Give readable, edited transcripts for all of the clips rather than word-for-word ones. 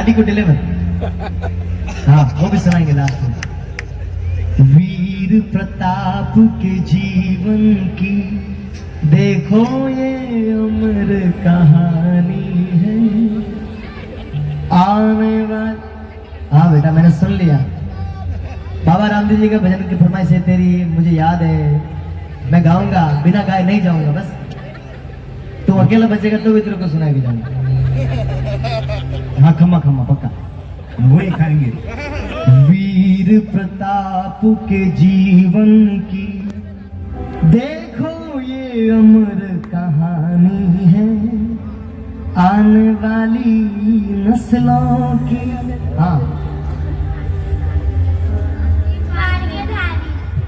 गाड़ी को डिलीवर। हाँ वो भी सुनाएंगे लास्ट में। वीर प्रताप के जीवन की देखो ये अमर कहानी है आने वाली। हाँ बेटा मैंने सुन लिया। बाबा रामदेव जी का भजन की फरमाइश है तेरी, मुझे याद है, मैं गाऊंगा, बिना गाए नहीं जाऊंगा। बस तू अकेला बचेगा तो भी तेरे को सुनाई भी जाऊंगा। हाँ खम्मा खम्मा पक्का वही खाएंगे। वीर प्रताप के जीवन की देखो ये अमर कहानी है आने वाली नस्लों की। हाँ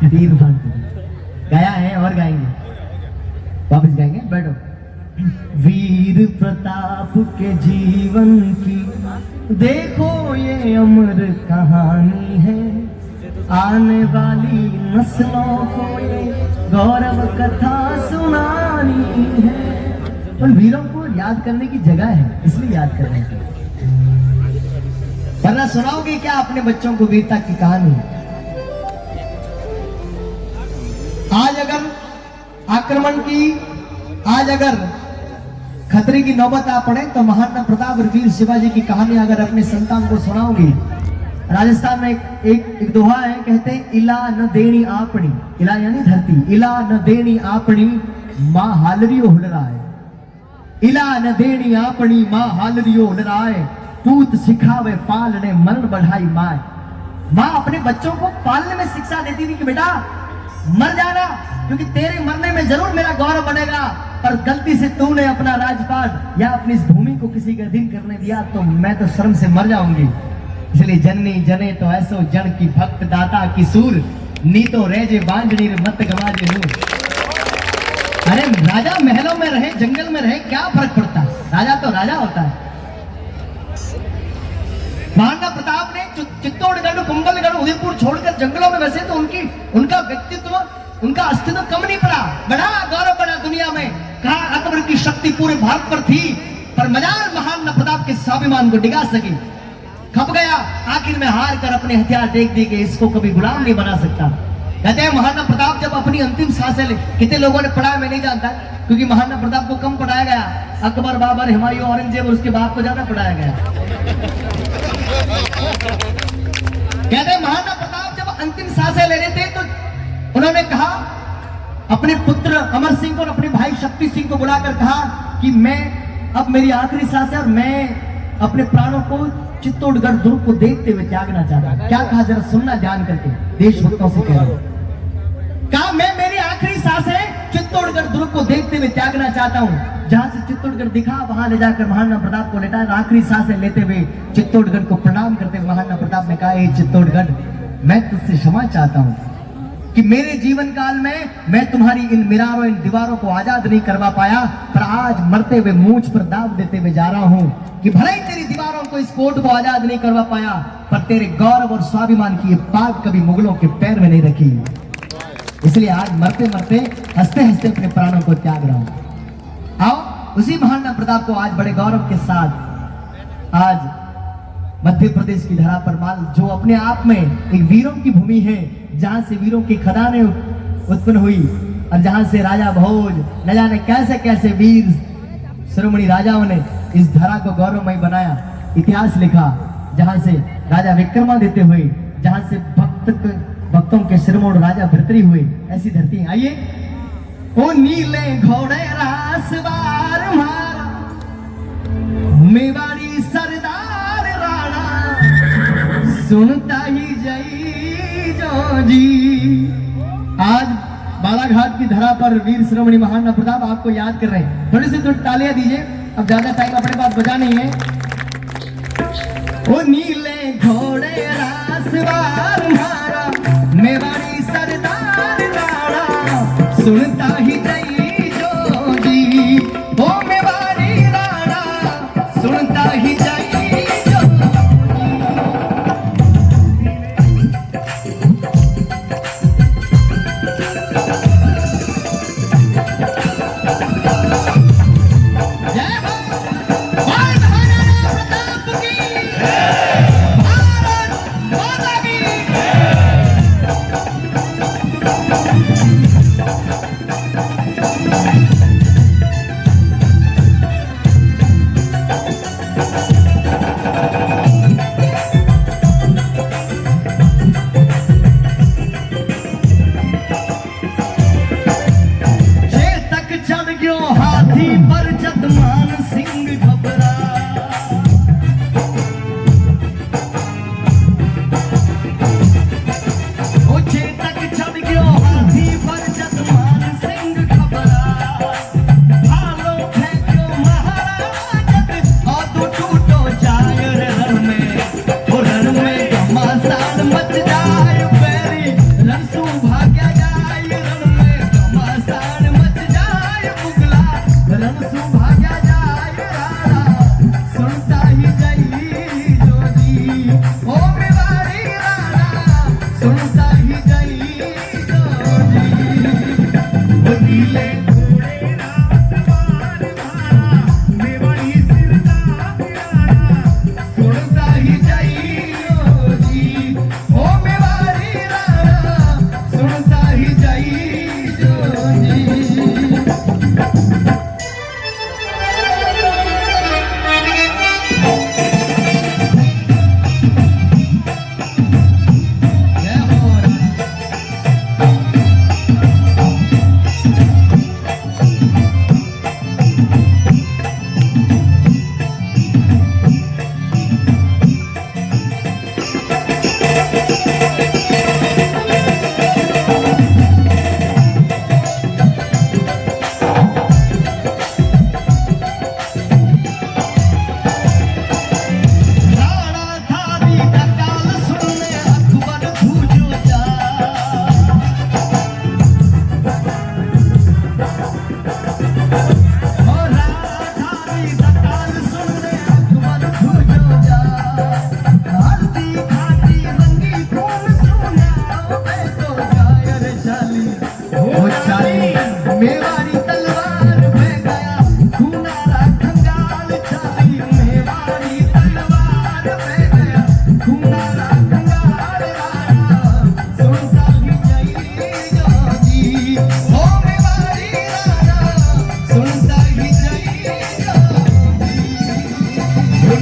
तीर गाया है और गाएंगे, वापस गाएंगे, बैठो। वीर प्रताप के जीवन की देखो ये अमर कहानी है आने वाली नस्लों को ये गौरव कथा सुनानी है। उन वीरों को याद करने की जगह है, इसलिए याद कर रहे हैं। वरना सुनाओगे क्या अपने बच्चों को वीरता की कहानी? आज अगर आक्रमण की, आज अगर खतरे की नौबत आ पड़े तो महाराणा प्रताप और वीर शिवाजी की कहानी अगर अपने संतान को सुनाओगी। राजस्थान में एक दोहा है, कहते हैं इला न देनी आपनी, इला यानी धरती, इला न देनी आपनी मां हालरियो हुलराए, इला न देनी आपनी मां हालरियो हुलराए, पूत सिखावे पालने मरण बढ़ाई माए। मां अपने बच्चों को पालने में शिक्षा देती थी कि बेटा मर जाना, क्योंकि तेरे मरने में जरूर मेरा गौरव बनेगा, पर गलती से तूने अपना राजपाट या अपनी इस भूमि को किसी के अधीन करने दिया तो मैं तो शर्म से मर जाऊंगी। इसलिए जननी जने तो ऐसो जन की भक्त दाता की सूर, नी तो रेजे बांझनी मत गवाजे नूर। अरे राजा महलों में रहे, जंगल में रहे, क्या फर्क पड़ता है, राजा तो राजा होता है। महाराणा प्रताप ने चित्तौड़गढ़, कुंभलगढ़, उदयपुर छोड़कर जंगलों में बसे तो उनका व्यक्तित्व, उनका अस्तित्व कम नहीं पड़ा, बड़ा गौरव बना दुनिया में। कहा अकबर की शक्ति पूरे भारत पर थी, पर मजाल महाराणा प्रताप के स्वाभिमान को डिगा सकी, खप गया। आखिर में हार कर अपने हथियार देख दी कि इसको कभी गुलाम नहीं बना सकता। कहते हैं महाराणा प्रताप जब अपनी अंतिम सांसें ले, कितने लोगों ने पढ़ाया मैं नहीं जानता, क्योंकि महाराणा प्रताप को कम पढ़ाया गया, अकबर, बाबर, हुमायूं, औरंगजेब और उसके बाप को ज्यादा पढ़ाया गया। कहते हैं महाराणा प्रताप जब अंतिम सांसें ले रहे थे तो उन्होंने कहा, अपने पुत्र अमर सिंह और अपने भाई शक्ति सिंह को बुलाकर कहा कि मैं, अब मेरी आखिरी सांस है और मैं अपने प्राणों को चित्तौड़गढ़ दुर्ग को देखते हुए त्यागना चाहता हूं। क्या कहा जरा सुनना ध्यान करके, देशभक्तों से कह रहा हूं। कहा मैं मेरी आखिरी सांसें चित्तौड़गढ़ दुर्ग को देखते हुए त्यागना चाहता हूं। जहां से चित्तौड़गढ़ दिखा वहां ले जाकर महाराणा प्रताप को लेटाया, आखिरी सांसें लेते हुए चित्तौड़गढ़ को प्रणाम करते हुए महाराणा प्रताप ने कहा, चित्तौड़गढ़ मैं तुझसे क्षमा चाहता हूं कि मेरे जीवन काल में मैं तुम्हारी इन मीनारों, इन दीवारों को आजाद नहीं करवा पाया, पर आज मरते हुए मूंछ पर दाव देते हुए जा रहा हूं कि भले ही तेरी दीवारों को, इस कोर्ट को आजाद नहीं करवा पाया, पर तेरे गौरव और स्वाभिमान की ये पाग कभी मुगलों के पैर में नहीं रखी। इसलिए आज मरते मरते हंसते हंसते अपने प्राणों को त्याग रहा हूं। आओ उसी महाराणा प्रताप को आज बड़े गौरव के साथ, आज मध्य प्रदेश की धरा पर माल, जो अपने आप में एक वीरों की भूमि है, जहां से वीरों की खदानें उत्पन्न हुई और जहां से राजा भोज, न जाने कैसे कैसे वीर शिरोमणि राजाओं ने इस धरा को गौरवमय बनाया, इतिहास लिखा, जहां से राजा विक्रमादित्य हुए, जहां से भक्तों के शिरोमणि राजा भर्तृहरि हुए, ऐसी धरती। आइए, ओ नीले घोड़े रासवार मारा मेवाड़ी सरदार राणा, सुनता ही जई जो जी। आज बालाघाट की धरा पर वीर शिरोमणि महाराणा प्रताप आपको याद कर रहे हैं। थोड़ी सी तालियां दीजिए, अब ज्यादा टाइम अपने पास बचा नहीं है। ओ नीले घोड़े रासवार मारा मेवाड़ी सरदार राणा, सुनता ही जई जो जी। ओ मेवाड़ी राणा सुनता ही जई जो। जय हो, मेवाड़ी तलवार में गया खूनारा खंगाल चाली, मेवाड़ी तलवार में गया खूनारा खंगाल राणा, सुनता ही जइयो जी ओ मेवाड़ी राणा, सुनता ही जइयो जी।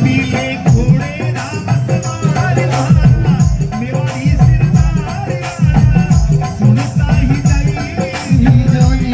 नीले घोड़े राम सवार राणा, मेवाड़ी सिरदार राणा, सुनता ही जइयो जी।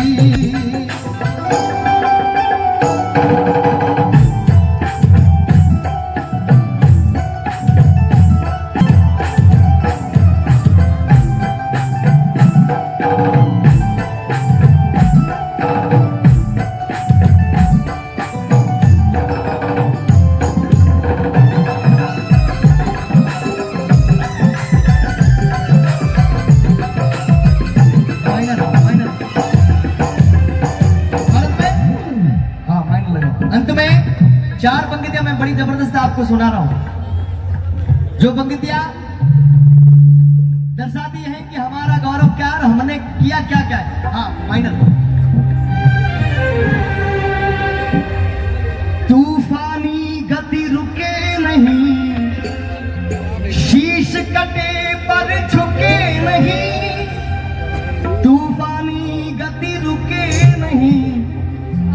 अंत में 4 पंक्तियां मैं बड़ी जबरदस्त आपको सुना रहा हूं, जो पंक्तियां दर्शाती हैं कि हमारा गौरव क्या है, हमने किया क्या क्या है। हाँ फाइनल। तूफानी गति रुके नहीं, शीश कटे पर झुके नहीं, तूफानी गति रुके नहीं,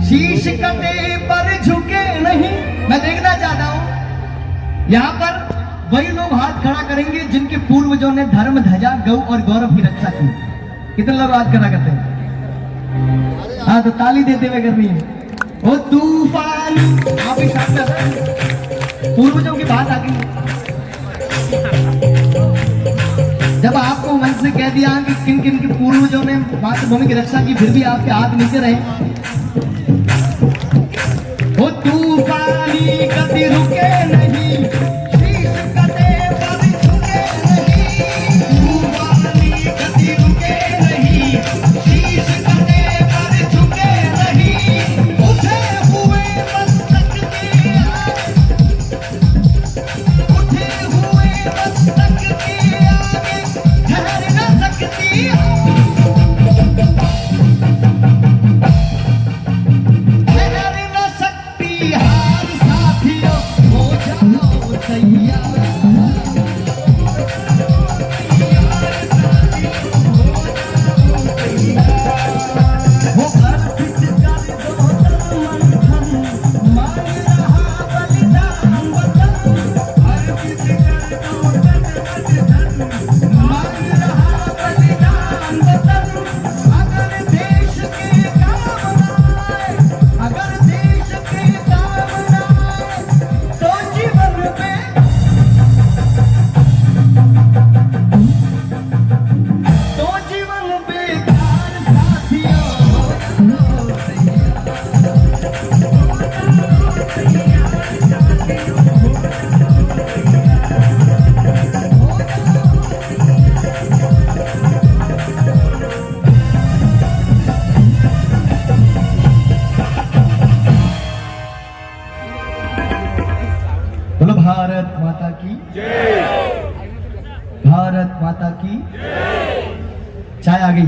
शीश कटे पर झुके नहीं। मैं देखना चाहता हूं यहां पर वही लोग हाथ खड़ा करेंगे जिनके पूर्वजों ने धर्म, ध्वजा, गौ और गौरव की रक्षा की। कितने लोग हाथ खड़ा करते हैं? हाँ तो ताली देते हुए करनी है। ओ तूफान, आप ही साथ में पूर्वजों की बात आ गई। जब आपको मन से कह दिया कि किन किन के पूर्वजों ने मातृभूमि की रक्षा की, फिर भी आपके हाथ नीचे रहे। वो तूफानी गति रुके नहीं, शीश कटे पर झुके नहीं, तूफानी गति रुके नहीं, शीश कटे पर झुके नहीं, उठे हुए मस्तक के आगे, उठे हुए मस्तक के आगे ठहर न सकती हो। बोलो भारत माता की जय, भारत माता की। चाय आ गई,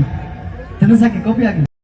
चंद्रसा की कॉफी आ गई।